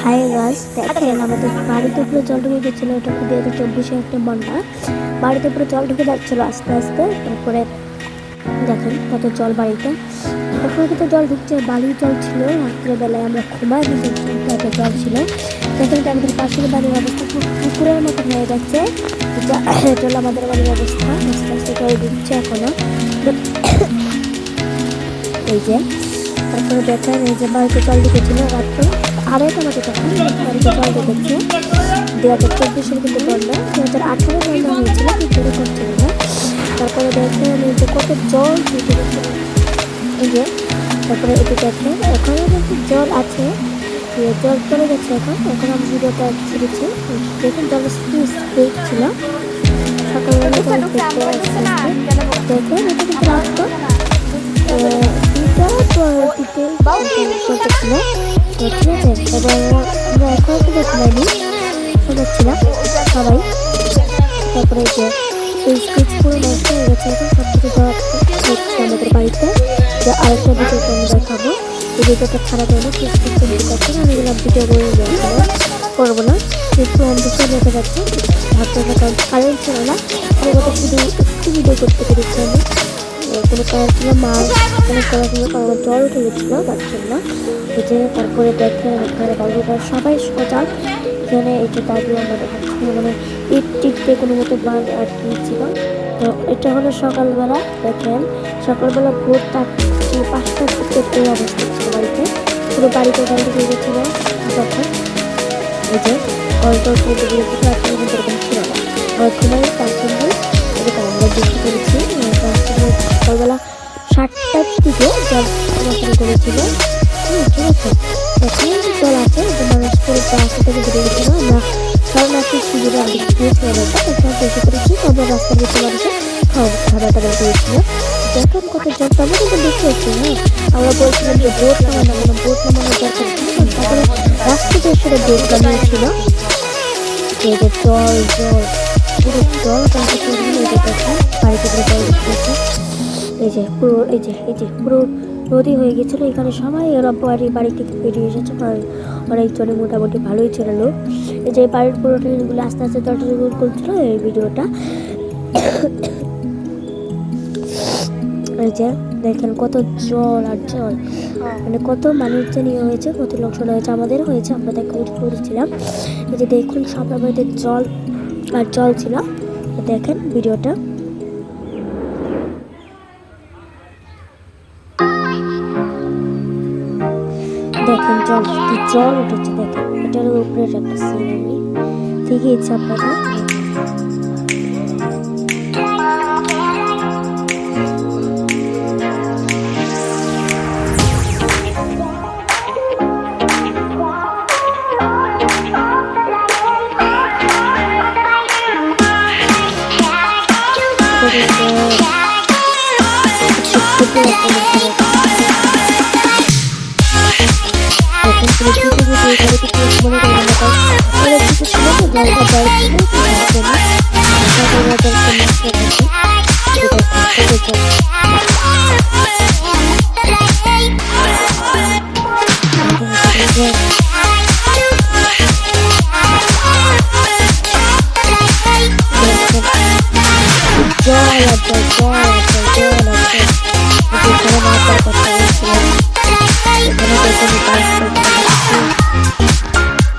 High গাছ দেখেন আমাদের বাড়িতে উপরে জল ঢুকে গেছিলো। ওটা 2024 একটা বন্যা, বাড়িতে উপরে জল ঢুকে যাচ্ছিলো আস্তে আস্তে। তারপরে দেখেন কত জল বাড়িতে, তারপরে কিন্তু জল ঢুকছে, বালির জল ছিল। রাত্রেবেলায় আমরা ঘুমায় দিতে এত জল ছিল। দেখেন আমাদের পাশের বাড়ির অবস্থা খুব পুকুরের মতো হয়ে যাচ্ছে। এটা হলো আমাদের বাড়ির অবস্থা, আস্তে আস্তে জল ঢুকছে এখনো। এই যে তারপরে দেখেন এই যে বাড়িতে জল ঢুকেছিল রাত্রে 2:30 মতো, তখন বাড়িতে জল ঢুকেছে। 2024 কিন্তু বন্যা, 2018 বন্যা হয়েছিল কিন্তু এরকম ছিল না। তারপরে দেখেন এই যে কত জল ঢুকে গেছিল। এই যে তারপরে এটি দেখেন এখনো কিন্তু জল আছে, জল চলে গেছে। এখন আমি ভিডিওটা ছেড়েছি, দেখুন জলের স্পিড ছিল। সকালবেলা জল দেখতে আসছে, দেখেন এটা কিন্তু রাস্তা ছিল, ঠিক আছে। এবার আমরা এখনো কিন্তু ঘুমাইনি, ঘুমাচ্ছিলাম সবাই। তারপরে যে এই স্পিচ পুরো নষ্ট হয়ে গেছে, এখন সব কিছু দেওয়া হচ্ছে আমাদের বাড়িতে। যে আরেকটা ভিডিও আমি দেখাবো, এই ভিডিওটা খারাপ হলো, আমি এগুলো ভিডিও করবো না, একটু অন্ধকার দেখা যাচ্ছে। ভাবতে কারণ কারেন্ট ছিল না, আমি ওটা শুধু একটু ভিডিও করতে পেরেছি আমি। কোনো কারণ ছিল মাছ অনেক করা ছিল, কারণ জল উঠে গেছিলো তার জন্য। এই যে তারপরে দেখে এখানে বাবুরা সবাই সজাগ। এখানে এই যে দাদু আমাদের মানে ইট টিটতে কোনো মতো বাঁধ আটকিয়েছিল। তো এটা হলো সকালবেলা, দেখেন সকালবেলা ভোর 5টার দিকে এই অবস্থা ছিল বাড়িতে, পুরো বাড়িতে বাড়িতে হয়ে গেছিলো। তখন এই যে কলটল পড়তে গিয়েছিল, এখন কিন্তু এরকম ছিল না, ঘুমাই তার জন্য এরকম আমরা দেখতে পেরেছি। সকালবেলা 7টার দিকে জল শুরু করেছিল, ঠিক আছে। এখন জল আছে, মানুষ পুরো রাস্তা থেকে বেরিয়ে গেছিলো। আমরা শরণার্থী শিবিরে আমি গিয়েছিলাম, এটা বেশি করেছি। তবে রাস্তার ভিতরে মানুষের খাবার টাবার দিয়েছিল। দেখেন কত জল, তবে কিন্তু দেখতে হচ্ছে। হ্যাঁ, আমরা বলছিলাম যে বোট নামানো, বোট নামানোর দরকার ছিল। তারপরে রাস্তাতে এসে বোট নামিয়েছিল। এই যে জল জল পুরো জল বাড়িতে পুরো জল উঠেছে। এই যে পুরো এই যে পুরো নদী হয়ে গেছিলো। এখানে সবাই ওরা বাড়ি থেকে বেরিয়ে এসেছে, কারণ অনেকজনে মোটামুটি ভালোই ছিল লোক। এই যে বাড়ির পুরো ট্রেনগুলো আস্তে আস্তে জল করছিল এই ভিডিওটা। এই যে দেখেন কত জল আর জল, মানে কত মানুষজন ইয়ে হয়েছে, কত লোকজন হয়েছে, আমাদের হয়েছে, আমরা তাকে করেছিলাম। এই যে দেখুন সবার বাড়িতে জল আর জল ছিল। দেখেন ভিডিওটা, দেখেন জল জল উঠেছে। দেখেন এটার উপরে একটা সিন আমি দেখিয়েছি আপনাদের। মনে